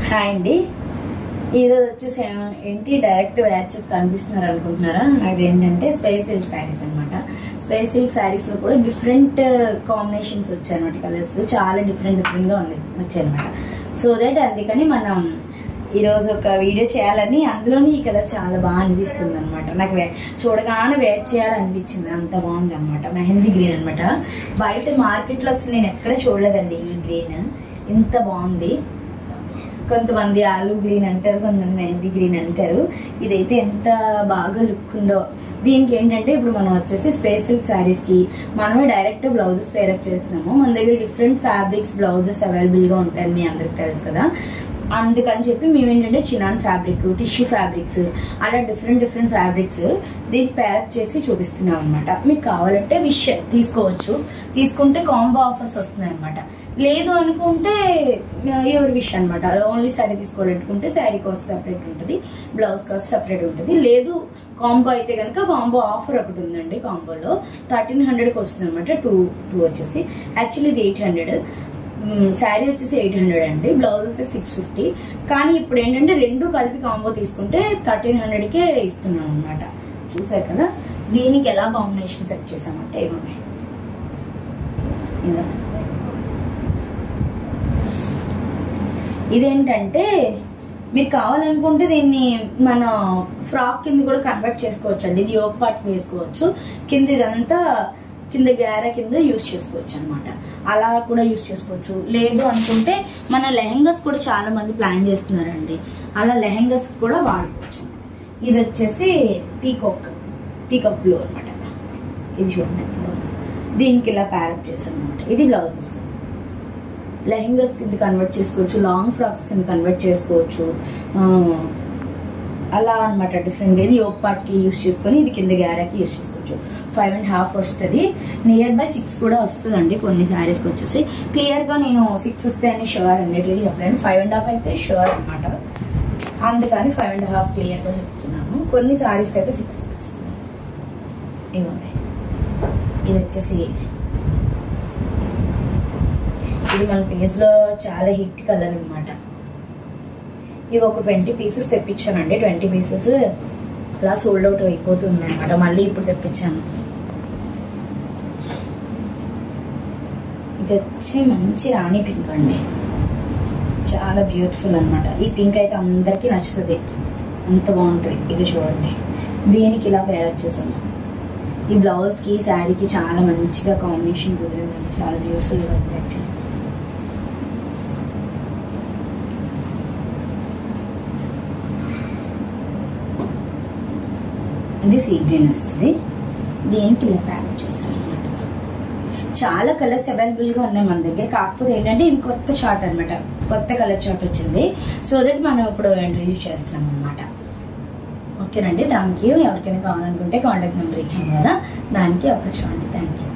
Hi అండి. ఈరోజు వచ్చేసి ఏంటి డైరెక్ట్ వ్యాచెస్ కనిపిస్తున్నారు అనుకుంటున్నారా? అదేంటంటే స్పేస్ సిల్క్ శారీస్ అనమాట. స్పేస్ సిల్క్ శారీస్ లో కూడా డిఫరెంట్ కాంబినేషన్స్ వచ్చాయి అనమాట. కలర్స్ చాలా డిఫరెంట్ గా వచ్చాయి అనమాట. సో దట్ అందుకని మనం ఈరోజు ఒక వీడియో చేయాలని, అందులోని ఈ కలర్ చాలా బాగా అనిపిస్తుంది అనమాట. నాకు చూడగానే వేర్ చేయాలనిపించింది, అంత బాగుంది అనమాట. మెహందీ గ్రీన్ అనమాట. బయట మార్కెట్ లో అసలు నేను ఎక్కడ చూడలేదండి ఈ గ్రీన్, ఇంత బాగుంది. కొంతమంది ఆలు గ్రీన్ అంటారు, కొంతమంది మెహందీ గ్రీన్ అంటారు. ఇదైతే ఎంత బాగా లుక్ ఉందో. దీనికి ఏంటంటే ఇప్పుడు మనం వచ్చేసి స్పేస్ సిల్క్ శారీస్ కి మనమే డైరెక్ట్ బ్లౌజెస్ పేరప్ చేస్తున్నాము. మన దగ్గర డిఫరెంట్ ఫ్యాబ్రిక్స్ బ్లౌజెస్ అవైలబుల్ గా ఉంటాయి, మీ అందరికి తెలుసు కదా. అందుకని చెప్పి మేము ఏంటంటే చినాన్ ఫ్యాబ్రిక్, టిష్యూ ఫ్యాబ్రిక్స్, అలా డిఫరెంట్ ఫ్యాబ్రిక్స్ దీనికి పేరప్ చేసి చూపిస్తున్నాం అనమాట. మీకు కావాలంటే విష్ తీసుకోవచ్చు, తీసుకుంటే కాంబో ఆఫర్స్ వస్తున్నాయి అనమాట. లేదు అనుకుంటే ఎవరి విష్ అనమాట. ఓన్లీ శారీ తీసుకోవాలనుకుంటే శారీ కాస్ట్ సపరేట్ ఉంటుంది, బ్లౌజ్ కాస్ట్ సపరేట్ ఉంటుంది. లేదు కాంబో అయితే కనుక కాంబో ఆఫర్ ఒకటి ఉందండి. కాంబోలో 1300కి వస్తుంది అనమాట. టూ వచ్చేసి యాక్చువల్లీ ఇది 800, శారీ వచ్చేసి 800 అండి, బ్లౌజ్ వచ్చేసి 650. కానీ ఇప్పుడు ఏంటంటే రెండు కలిపి కాంబో తీసుకుంటే 1300కే ఇస్తున్నాం అనమాట. చూసారు కదా. దీనికి ఎలా కాంబినేషన్ సెట్ చేసామంటే ఏమున్నాయి, ఇదేంటంటే మీరు కావాలనుకుంటే దీన్ని మన ఫ్రాక్ కింద కూడా కన్వర్ట్ చేసుకోవచ్చు అండి. ఇది యోక్ పార్ట్ వేసుకోవచ్చు, కింద ఇదంతా కింద గ్యారా కింద యూజ్ చేసుకోవచ్చు అనమాట. అలా కూడా యూజ్ చేసుకోవచ్చు. లేదు అనుకుంటే మన లెహెంగాస్ కూడా చాలా మంది ప్లాన్ చేస్తున్నారండి, అలా లెహెంగాస్ కూడా వాడుకోవచ్చు. ఇది వచ్చేసి పీకాక్ బ్లూ అనమాట. ఇది చూడండి, దీనికి ఇలా ప్యారప్ చేసాం అనమాట. ఇది బ్లౌజ్ వస్తుంది. లెహెంగాస్ కింద కన్వర్ట్ చేసుకోవచ్చు, లాంగ్ ఫ్రాక్స్ కింద కన్వర్ట్ చేసుకోవచ్చు, అలా అనమాట. డిఫరెంట్. ఇది యోక్ పార్ట్ కి యూజ్ చేసుకొని ఇది కింద గ్యారాకి యూజ్ చేసుకోవచ్చు. 5.5 వస్తుంది, నియర్ బై 6 కూడా వస్తుందండి కొన్ని శారీస్ కి వచ్చేసి. క్లియర్ గా నేను 6 వస్తే అని షూర్ అన్నిటికీ చెప్పలేను. 5.5 అయితే షూర్ అనమాట, అందుకని 5.5 క్లియర్ గా చెప్తున్నాను. కొన్ని శారీస్ కి అయితే 6 వస్తుంది. ఇవ్వండి. ఇది వచ్చేసి ఇది మన పేజ్ లో చాలా హిట్ కలర్ అనమాట. ఇవి ఒక 20 పీసెస్ తెప్పించానండి. 20 పీసెస్ అలా సోల్డ్ అవుట్ అయిపోతుంది అనమాట. మళ్ళీ ఇప్పుడు తెప్పించాను. ఇది వచ్చి మంచి రాణి పింక్ అండి, చాలా బ్యూటిఫుల్ అనమాట. ఈ పింక్ అయితే అందరికీ నచ్చుతుంది, అంత బాగుంటుంది. ఇది చూడండి, దీనికి ఇలా పేరప్ చేసాను. ఈ బ్లౌజ్ కి శారీకి చాలా మంచిగా కాంబినేషన్ కుదిరిందండి, చాలా బ్యూటిఫుల్ గా ఉంది యాక్చువల్లీ. ఇది సీ గ్రీన్ వస్తుంది, దీనికి ఇలా ప్యాక్ చేసాను అనమాట. చాలా కలర్స్ అవైలబుల్ గా ఉన్నాయి మన దగ్గర. కాకపోతే ఏంటంటే ఇది కొత్త చార్ట్ అనమాట, కొత్త కలర్ చార్ట్ వచ్చింది. సో దట్ మనం ఇప్పుడు ఇంట్రడ్యూస్ చేస్తున్నాం అనమాట. ఓకేనండి. Thank you. ఎవరికైనా కావాలనుకుంటే కాంటాక్ట్ నెంబర్ ఇచ్చాం కదా, దానికి అప్రోచ్ అవ్వండి. Thank you.